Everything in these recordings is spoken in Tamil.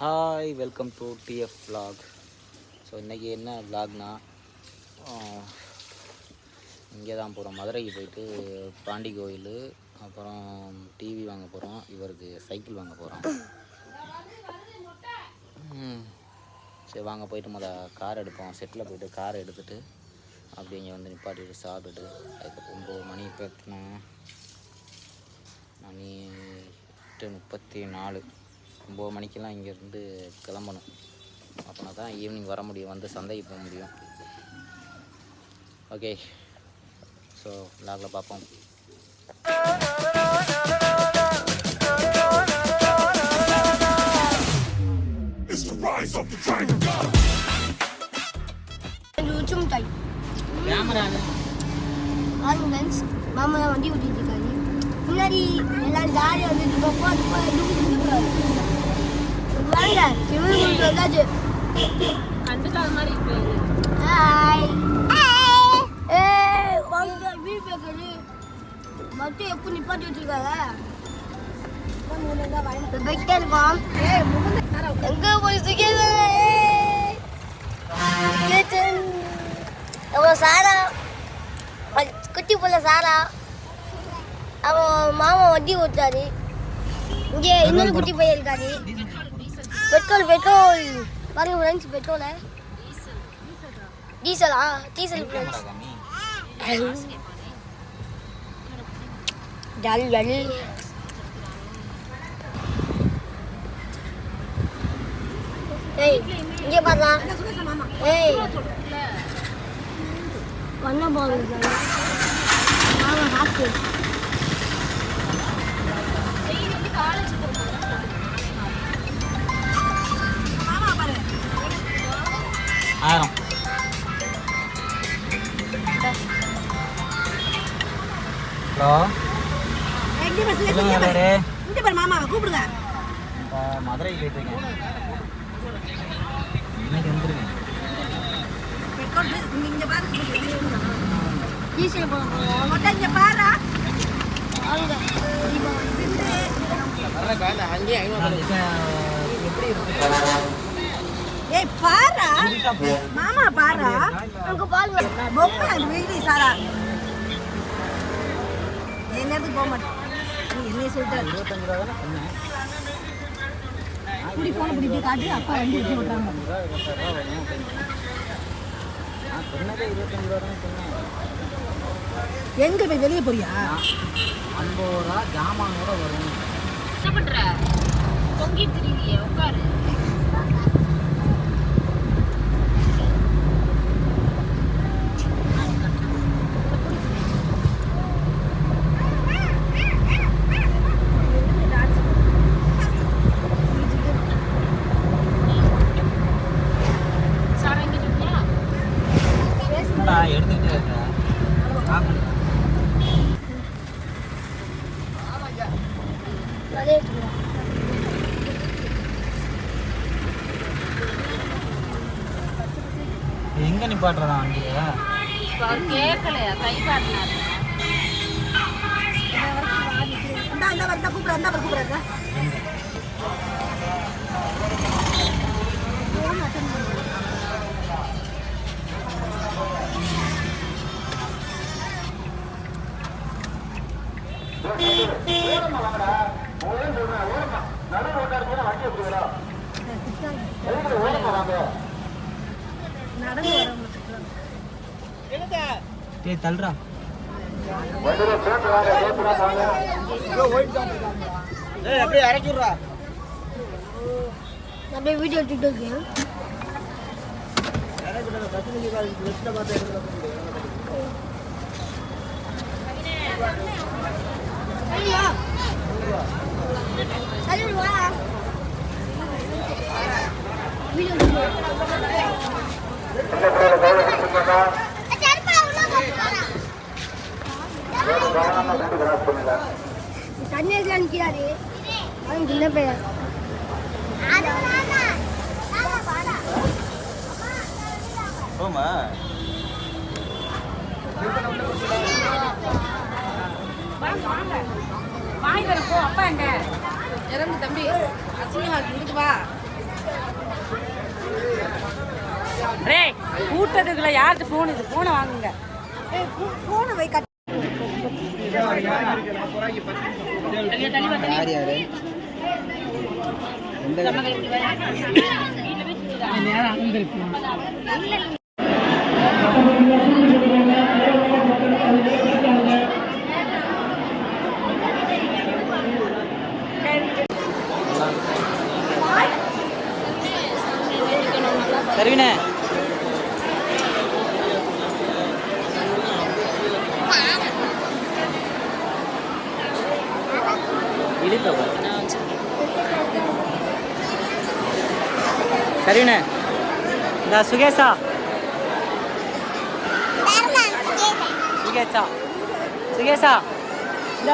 Hi, welcome to TF vlog. So இன்றைக்கி என்ன vlogனா, இங்கே தான் போகிறோம். மதுரைக்கு போயிட்டு பாண்டி கோயில், அப்புறம் டிவி வாங்க போகிறோம். இவருக்கு சைக்கிள் வாங்க போகிறோம். சரி வாங்க, போயிட்டு கார் எடுப்போம். செட்டில் போயிட்டு காரை எடுத்துகிட்டு அப்படி இங்கே வந்து நிப்பாட்டிட்டு சாப்பிட்டுட்டு அதுக்கப்புறம் 9 மணி போயிட்டுனா மணி 8:34, 9 மணிக்கெல்லாம் இங்கேருந்து கிளம்பணும். அப்படின்னா தான் ஈவினிங் வர முடியும், வந்து சந்தைக்கு போக முடியும். ஓகே, ஸோ vlogல பார்ப்போம். மாமா வண்டி ஓட்டிட்டு இருக்காரு. முன்னாடி எல்லாரும் ஜாலியாக வந்துட்டு வந்தாச்சு. கண்டுக்காத மாதிரி வீடு பேக்கரு மட்டும் எப்போ நிப்பாட்டி வச்சிருக்காங்க. போயிட்டே இருக்கோம். எங்க போய் சாரா குட்டி போல சாரா அவன் மாமா வண்டி ஓட்டாரு. இங்கே இன்னொரு குட்டி பையன் இருக்காரு. பெட்ரோல் பாருங்க ஃப்ரெண்ட்ஸ், பெட்ரோல டீசலா டீசல் ஃப்ரெண்ட்ஸ். Jolly jolly. ஏய் இங்கே பாருடா. ஏய் பண்ண போகுது மாமா ஹாப்பி. ஆயிரம் ஹலோ, மாமாவை கூப்பிடுங்க. மதுரை போயிட்டுருக்கேன். இன்னைக்கு வந்துருக்கேன். டீசல் போகிறோம். இங்கே பாரா எப்படி இருக்கு? ஏய் பாரா மாமா, பாரா அங்கே பாருங்க பொம்மை அது வெயிலி சாரா. என்னதுக்கு போக மாட்டேன் நீ என்னைய சொல்லிட்டாரு. 25 ரூபா தானே சொன்னேன். இப்படி போன இப்படி காட்டி அப்பா வண்டி எடுத்து விட்றாங்க. நான் சொன்னதே 25 ரூபா தானே சொன்னேன். எங்க போய் வெளியே போறியா? 50 ரூபா ஜாமானோட வரும். என்ன பண்ற? தொங்கி திரியே, உட்காரு. எடுத்துக்கிட்டே இருக்கேன். எங்க நிப்பாட்டுறதா வண்டிய? கேட்கலையா? கை காட்டினாரு. கூப்பிடுறாங்க. தல்றா அப்படியே இறக்கிடுறா. அப்படியே வீடியோ எடுத்துட்டு இருக்கேன். தண்ணீர் நிற்கிறாரு சின்ன பையன். வாங்கி வரப்போ அப்பா எங்க இறந்து தம்பி அசிங்கமா இருக்கு, வா டேய் கூட்டத்துக்குள்ள யார்கிட்ட ஃபோன் இது ஃபோனை வாங்குங்க ஃபோனை வை கட் யார் யாரு சரிண்ணே சரிண்ணே இந்த சுகேஷா சுகேஷா சுகேஷா இந்த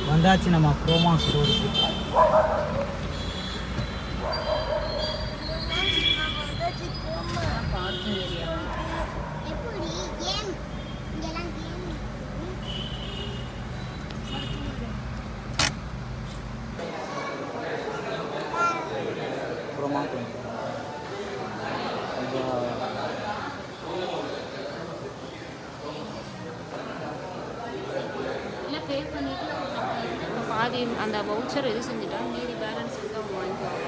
வந்தாச்சு நம்ம ப்ரோமா ஸ்டோருக்கு. ப்ரோமா பாதி அந்த வவுச்சர் இது செஞ்சுட்டா மீதி பேலன்ஸ் வந்து அவங்க வாங்கிக்குவாங்க.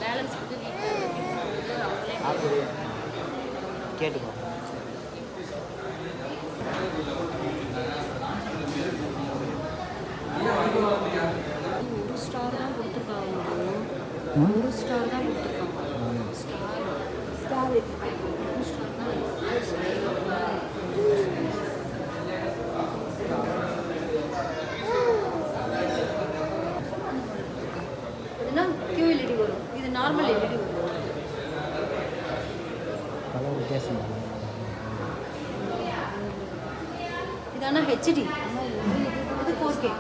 பேலன்ஸ் வந்து வீட்டில் அவங்களே கேட்டுக்கோ. ஒரு ஸ்டார் தான் கொடுத்துருக்காங்க. ஒரு ஸ்டார் தான் கொடுத்துருக்காங்க. ஸ்டார் ஒரு ஸ்டார் தான். கியூ எல்இடி வரும், இது நார்மல் எல்இடி வரும். கலர் வித்தியாசம் இது ஆனால் ஹெச்டி, இது 4K.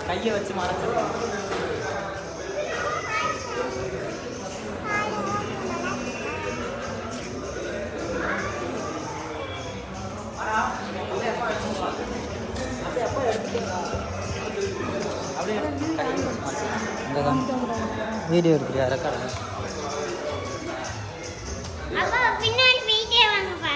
கையை வச்சு மறைச்சிருக்கோம். அப்படியே கை வச்சு மறைச்சிருக்கோம். வீடியோ எடுக்கிறியா ரெக்கார்டா? அப்பா பின்னாடி போயிட்டே வாங்கப்பா.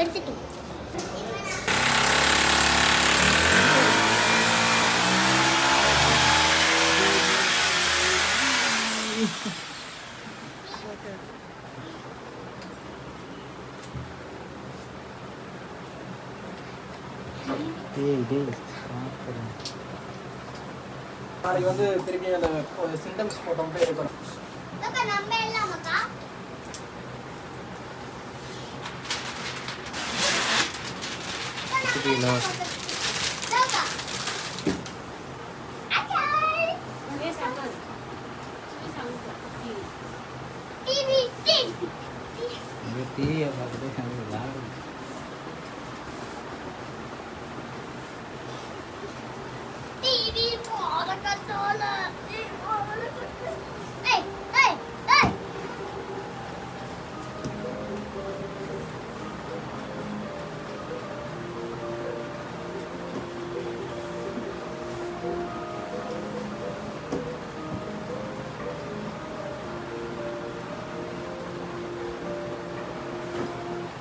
எடுத்துட்டு நாளைக்கு வந்து திருப்பி அந்த சிம்டம்ஸ் போட்டோம் போய் எடுக்கணும். நம்ம எல்லாமக்கா டிவியை பார்த்துட்டு டிவி போட கட்டோல ஏய் ஏய் ஏய்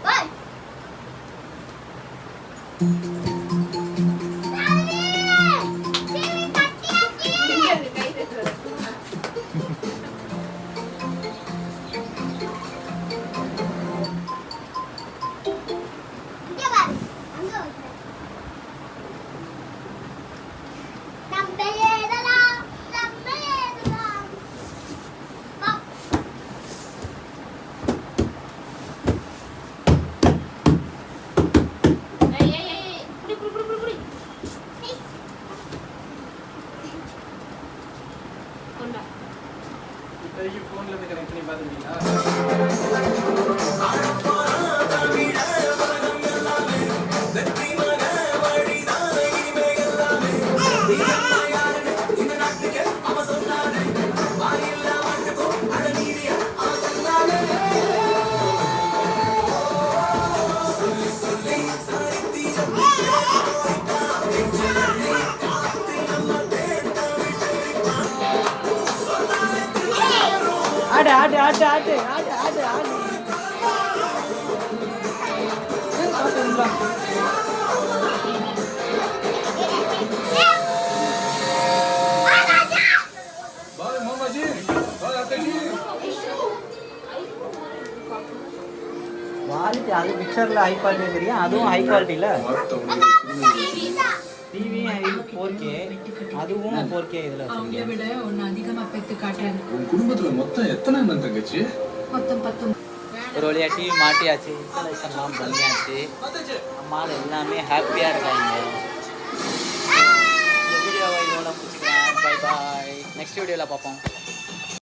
Bye. இப்போதைக்கு ஃபோனில் இருந்து கனெக்ட் பண்ணி பார்த்துக்கிட்டீங்களா? ஆடு ஆடு ஆடு ஆடு ஆடு ஆடு ஆடு குவாலிட்டி அது பிக்சரில் ஹை குவாலிட்டி தெரியும், அதுவும் ஹை குவாலிட்டியில். டிவியும் 4K, அதுவும் 4K இதில் அவங்கள விட ஒன்று அதிகமாக பெற்று காட்டுறேன். உன் குடும்பத்துல மொத்தம் எத்தனை அண்ணன் தங்கச்சி? மொத்தம் 10. ஒரு வழியாக டிவி மாட்டியாச்சு, இன்ஸ்டாலேஷன்லாம் பண்ணியாச்சு, அம்மாவில் எல்லாமே ஹாப்பியாக இருக்காங்க. இந்த வீடியோவை இதோட முடிச்சுக்கிறேன். Bye bye. நெக்ஸ்ட் வீடியோவில் பார்ப்போம்.